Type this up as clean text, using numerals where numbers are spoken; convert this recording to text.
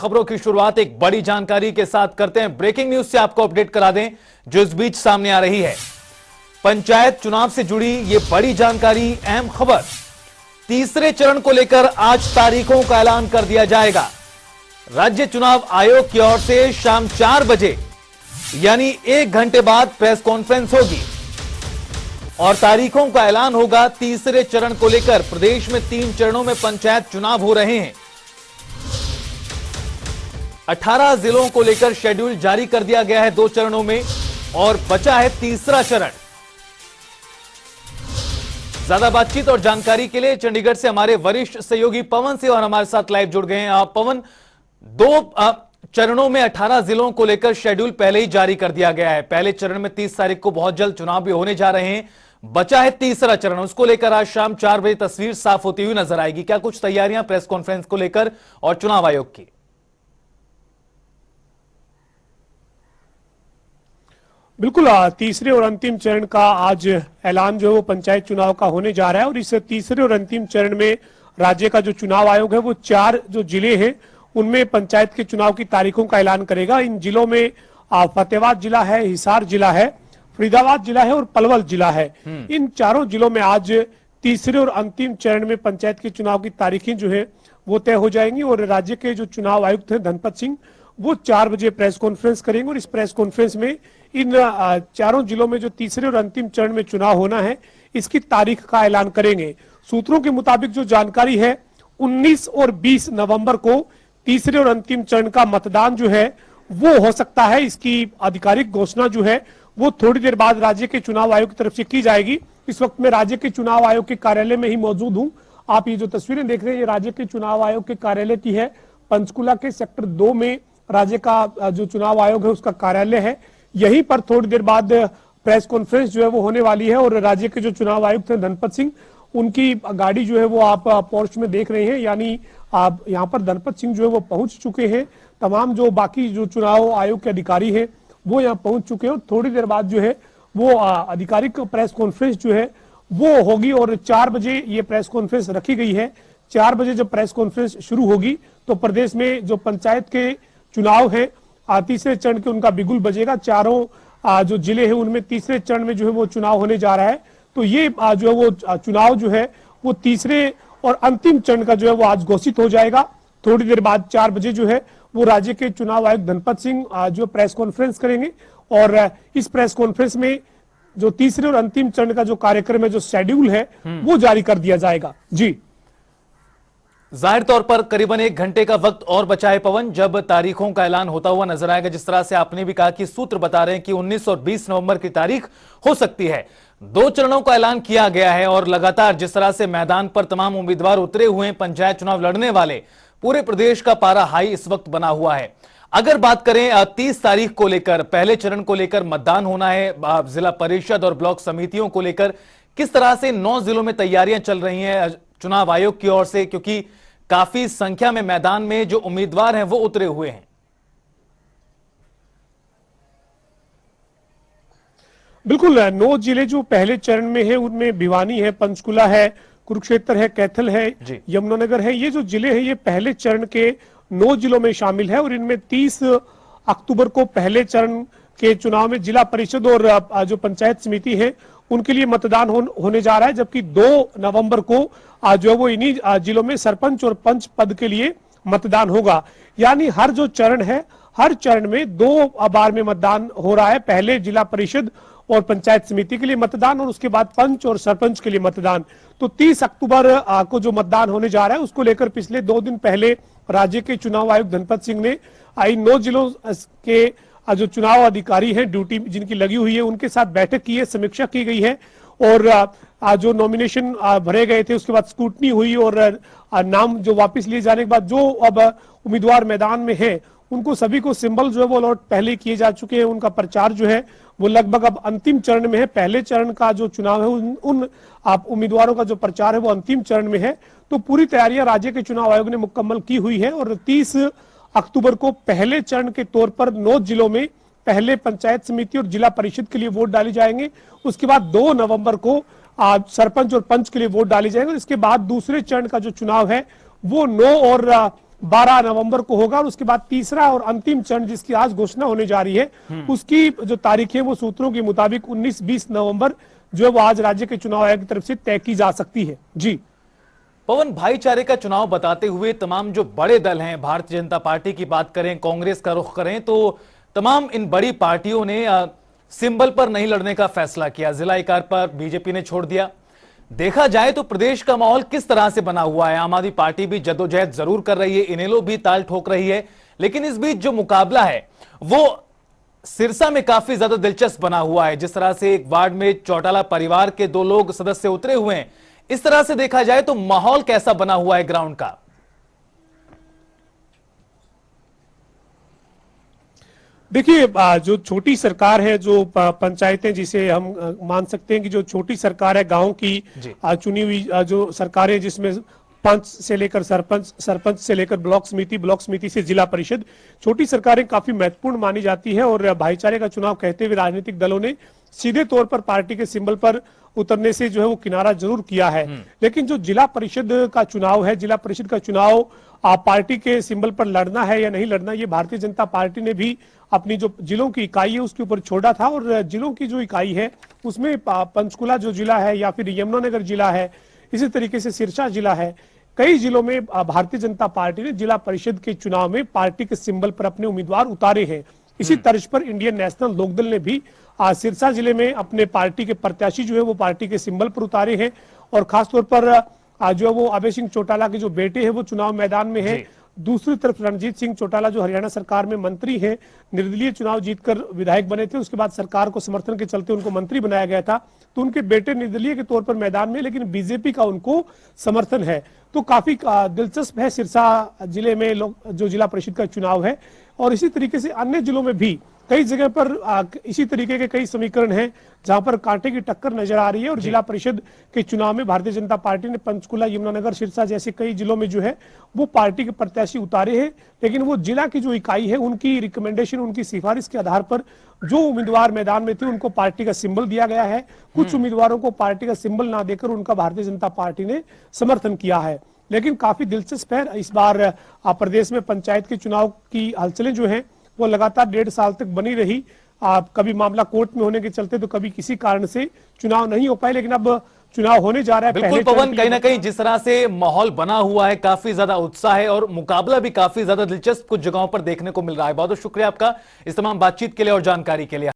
खबरों की शुरुआत एक बड़ी जानकारी के साथ करते हैं। ब्रेकिंग न्यूज से आपको अपडेट करा दें जो इस बीच सामने आ रही है। पंचायत चुनाव से जुड़ी यह बड़ी जानकारी, अहम खबर। तीसरे चरण को लेकर आज तारीखों का ऐलान कर दिया जाएगा। राज्य चुनाव आयोग की ओर से शाम 4 बजे यानी 1 घंटे बाद प्रेस कॉन्फ्रेंस होगी और तारीखों का ऐलान होगा। तीसरे चरण को लेकर प्रदेश में 3 चरणों में पंचायत चुनाव हो रहे हैं। 18 जिलों को लेकर शेड्यूल जारी कर दिया गया है 2 चरणों में और बचा है तीसरा चरण। ज्यादा बातचीत और जानकारी के लिए चंडीगढ़ से हमारे वरिष्ठ सहयोगी पवन सिंह और हमारे साथ लाइव जुड़ गए हैं। पवन, 2 चरणों में 18 जिलों को लेकर शेड्यूल पहले ही जारी कर दिया गया है। पहले चरण में 30 तारीख को बहुत जल्द चुनाव भी होने जा रहे हैं। बचा है तीसरा चरण, उसको लेकर आज शाम 4 बजे तस्वीर साफ होती हुई नजर आएगी। क्या कुछ तैयारियां प्रेस कॉन्फ्रेंस को लेकर और चुनाव आयोग की? बिल्कुल, तीसरे और अंतिम चरण का आज ऐलान जो है वो पंचायत चुनाव का होने जा रहा है और इस तीसरे और अंतिम चरण में राज्य का जो चुनाव आयोग है वो 4 जो जिले हैं उनमें पंचायत के चुनाव की तारीखों का ऐलान करेगा। इन जिलों में फतेहाबाद जिला है, हिसार जिला है, फरीदाबाद जिला है और पलवल जिला है। इन चारों जिलों में आज तीसरे और अंतिम चरण में पंचायत के चुनाव की तारीखें जो है वो तय हो जाएंगी और राज्य के जो चुनाव आयुक्त हैं धनपत सिंह वो 4 बजे प्रेस कॉन्फ्रेंस करेंगे और इस प्रेस कॉन्फ्रेंस में इन चारों जिलों में जो तीसरे और अंतिम चरण में चुनाव होना है इसकी तारीख का ऐलान करेंगे। सूत्रों के मुताबिक जो जानकारी है 19 और 20 नवंबर को तीसरे और अंतिम चरण का मतदान जो है वो हो सकता है। इसकी आधिकारिक घोषणा जो है वो थोड़ी देर बाद राज्य के चुनाव आयोग की तरफ से की जाएगी। इस वक्त मैं राज्य के चुनाव आयोग के कार्यालय में ही मौजूद हूं। आप ये जो तस्वीरें देख रहे हैं ये राज्य के चुनाव आयोग के कार्यालय की है। पंचकुला के सेक्टर 2 में राज्य का जो चुनाव आयोग है उसका कार्यालय है। यहीं पर थोड़ी देर बाद प्रेस कॉन्फ्रेंस जो है वो होने वाली है और राज्य के जो चुनाव आयुक्त हैं धनपत सिंह उनकी गाड़ी जो है वो आप पोर्च में देख रहे हैं, यानी आप यहाँ पर धनपत सिंह जो है वो पहुंच चुके हैं। तमाम जो बाकी जो चुनाव आयोग के अधिकारी हैं वो यहाँ पहुंच चुके हैं और थोड़ी देर बाद जो है वो आधिकारिक प्रेस कॉन्फ्रेंस जो है वो होगी और 4 बजे ये प्रेस कॉन्फ्रेंस रखी गई है। 4 बजे जब प्रेस कॉन्फ्रेंस शुरू होगी तो प्रदेश में जो पंचायत के चुनाव है तीसरे चरण के उनका बिगुल बजेगा। चारों जो जिले हैं उनमें तीसरे चरण में जो है वो चुनाव होने जा रहा है। तो ये जो है वो चुनाव जो है वो तीसरे और अंतिम चरण का जो है वो आज घोषित हो जाएगा। थोड़ी देर बाद 4 बजे जो है वो राज्य के चुनाव आयुक्त धनपत सिंह जो प्रेस कॉन्फ्रेंस करेंगे और इस प्रेस कॉन्फ्रेंस में जो तीसरे और अंतिम चरण का जो कार्यक्रम है, जो शेड्यूल है वो जारी कर दिया जाएगा। जी, जाहिर तौर पर करीबन 1 घंटे का वक्त और बचा है पवन, जब तारीखों का ऐलान होता हुआ नजर आएगा। जिस तरह से आपने भी कहा कि सूत्र बता रहे हैं कि 19 और 20 नवंबर की तारीख हो सकती है। 2 चरणों का ऐलान किया गया है और लगातार जिस तरह से मैदान पर तमाम उम्मीदवार उतरे हुए हैं पंचायत चुनाव लड़ने वाले, पूरे प्रदेश का पारा हाई इस वक्त बना हुआ है। अगर बात करें 30 तारीख को लेकर, पहले चरण को लेकर मतदान होना है जिला परिषद और ब्लॉक समितियों को लेकर, किस तरह से 9 जिलों में तैयारियां चल रही हैं चुनाव आयोग की ओर से, क्योंकि काफी संख्या में मैदान में जो उम्मीदवार हैं वो उतरे हुए हैं? बिल्कुल, 9 जिले जो पहले चरण में है उनमें भिवानी है, पंचकुला है, कुरुक्षेत्र है, कैथल है, यमुनानगर है। ये जो जिले हैं ये पहले चरण के 9 जिलों में शामिल है और इनमें 30 अक्टूबर को पहले चरण के चुनाव में जिला परिषद और जो पंचायत समिति है उनके लिए मतदान होने जा रहा है, जबकि 2 नवंबर को जो है वो इन्हीं जिलों में सरपंच और पंच पद के लिए मतदान होगा। यानी हर जो चरण है हर चरण में 2 बार में मतदान हो रहा है। पहले जिला परिषद और पंचायत समिति के लिए मतदान और उसके बाद पंच और सरपंच के लिए मतदान। तो 30 अक्टूबर को जो मतदान होने जा रहा है उसको लेकर पिछले 2 दिन पहले राज्य के चुनाव आयुक्त धनपत सिंह ने इन 9 जिलों के जो चुनाव अधिकारी हैं, ड्यूटी जिनकी लगी हुई है, उनके साथ बैठक की है, समीक्षा की गई है और जो नॉमिनेशन भरे गए थे उसके बाद स्क्रूटनी हुई और नाम जो वापस लिए जाने के बाद जो अब उम्मीदवार मैदान में है उनको सभी को सिंबल जो है वो अलॉट पहले किए जा चुके हैं। उनका प्रचार जो है वो लगभग अब अंतिम चरण में है। पहले चरण का जो चुनाव है उन उम्मीदवारों का जो प्रचार है वो अंतिम चरण में है। तो पूरी तैयारियां राज्य के चुनाव आयोग ने मुकम्मल की हुई है और 30 अक्टूबर को पहले चरण के तौर पर 9 जिलों में पहले पंचायत समिति और जिला परिषद के लिए वोट डाले जाएंगे। उसके बाद 2 नवंबर को सरपंच और पंच के लिए वोट डाले जाएंगे। इसके बाद दूसरे चरण का जो चुनाव है वो 9 और 12 नवंबर को होगा और उसके बाद तीसरा और अंतिम चरण जिसकी आज घोषणा होने जा रही है उसकी जो तारीख है वो सूत्रों के मुताबिक 19-20 नवंबर जो है वो आज राज्य के चुनाव आयोग की तरफ से तय की जा सकती है। जी पवन, भाईचारे का चुनाव बताते हुए तमाम जो बड़े दल हैं, भारतीय जनता पार्टी की बात करें, कांग्रेस का रुख करें, तो तमाम इन बड़ी पार्टियों ने सिंबल पर नहीं लड़ने का फैसला किया। जिला इकार पर बीजेपी ने छोड़ दिया। देखा जाए तो प्रदेश का माहौल किस तरह से बना हुआ है? आम आदमी पार्टी भी जद्दोजहद जरूर कर रही है, इनेलो भी ताल ठोक रही है, लेकिन इस बीच जो मुकाबला है वो सिरसा में काफी ज्यादा दिलचस्प बना हुआ है। जिस तरह से एक वार्ड में चौटाला परिवार के 2 लोग सदस्य उतरे हुए हैं, इस तरह से देखा जाए तो माहौल कैसा बना हुआ है ग्राउंड का? देखिए, जो छोटी सरकार है, जो पंचायतें जिसे हम मान सकते हैं कि जो छोटी सरकार है, गांव की चुनी हुई जो सरकार है, जिसमें पंच से लेकर सरपंच, सरपंच से लेकर ब्लॉक समिति से जिला परिषद, छोटी सरकारें काफी महत्वपूर्ण मानी जाती है। और भाईचारे का चुनाव कहते हुए राजनीतिक दलों ने सीधे तौर पर पार्टी के सिंबल पर उतरने से जो है वो किनारा जरूर किया है। लेकिन जो जिला परिषद का चुनाव है, जिला परिषद का चुनाव पार्टी के सिंबल पर लड़ना है या नहीं लड़ना, ये भारतीय जनता पार्टी ने भी अपनी जो जिलों की इकाई है उसके ऊपर छोड़ा था। और जिलों की जो इकाई है उसमें पंचकुला जो जिला है या फिर यमुनानगर जिला है, इसी तरीके से सिरसा जिला है, कई जिलों में भारतीय जनता पार्टी ने जिला परिषद के चुनाव में पार्टी के सिंबल पर अपने उम्मीदवार उतारे हैं। इसी तर्ज पर इंडियन नेशनल लोकदल ने भी सिरसा जिले में अपने पार्टी के प्रत्याशी जो है वो पार्टी के सिंबल पर उतारे हैं। और खासतौर पर जो है वो अभय सिंह चौटाला के जो बेटे हैं वो चुनाव मैदान में है। दूसरी तरफ रणजीत सिंह चौटाला जो हरियाणा सरकार में मंत्री हैं, निर्दलीय चुनाव जीतकर विधायक बने थे, उसके बाद सरकार को समर्थन के चलते उनको मंत्री बनाया गया था, तो उनके बेटे निर्दलीय के तौर पर मैदान में, लेकिन बीजेपी का उनको समर्थन है। तो काफी दिलचस्प है सिरसा जिले में जो जिला परिषद का चुनाव है। और इसी तरीके से अन्य जिलों में भी कई जगह पर इसी तरीके के कई समीकरण हैं जहां पर कांटे की टक्कर नजर आ रही है। और जिला परिषद के चुनाव में भारतीय जनता पार्टी ने पंचकुला, यमुनानगर, सिरसा जैसे कई जिलों में जो है वो पार्टी के प्रत्याशी उतारे हैं, लेकिन वो जिला की जो इकाई है उनकी रिकमेंडेशन, उनकी सिफारिश के आधार पर जो उम्मीदवार मैदान में थे उनको पार्टी का सिंबल दिया गया है। कुछ उम्मीदवारों को पार्टी का सिंबल ना देकर उनका भारतीय जनता पार्टी ने समर्थन किया है। लेकिन काफी दिलचस्प है, इस बार प्रदेश में पंचायत के चुनाव की हलचलें जो हैं वो लगातार 1.5 साल तक बनी रही। कभी मामला कोर्ट में होने के चलते तो कभी किसी कारण से चुनाव नहीं हो पाए, लेकिन अब चुनाव होने जा रहा है। बिल्कुल पवन, कहीं ना कहीं जिस तरह से माहौल बना हुआ है, काफी ज्यादा उत्साह है और मुकाबला भी काफी ज्यादा दिलचस्प कुछ जगहों पर देखने को मिल रहा है। बहुत बहुत शुक्रिया आपका इस तमाम बातचीत के लिए और जानकारी के लिए।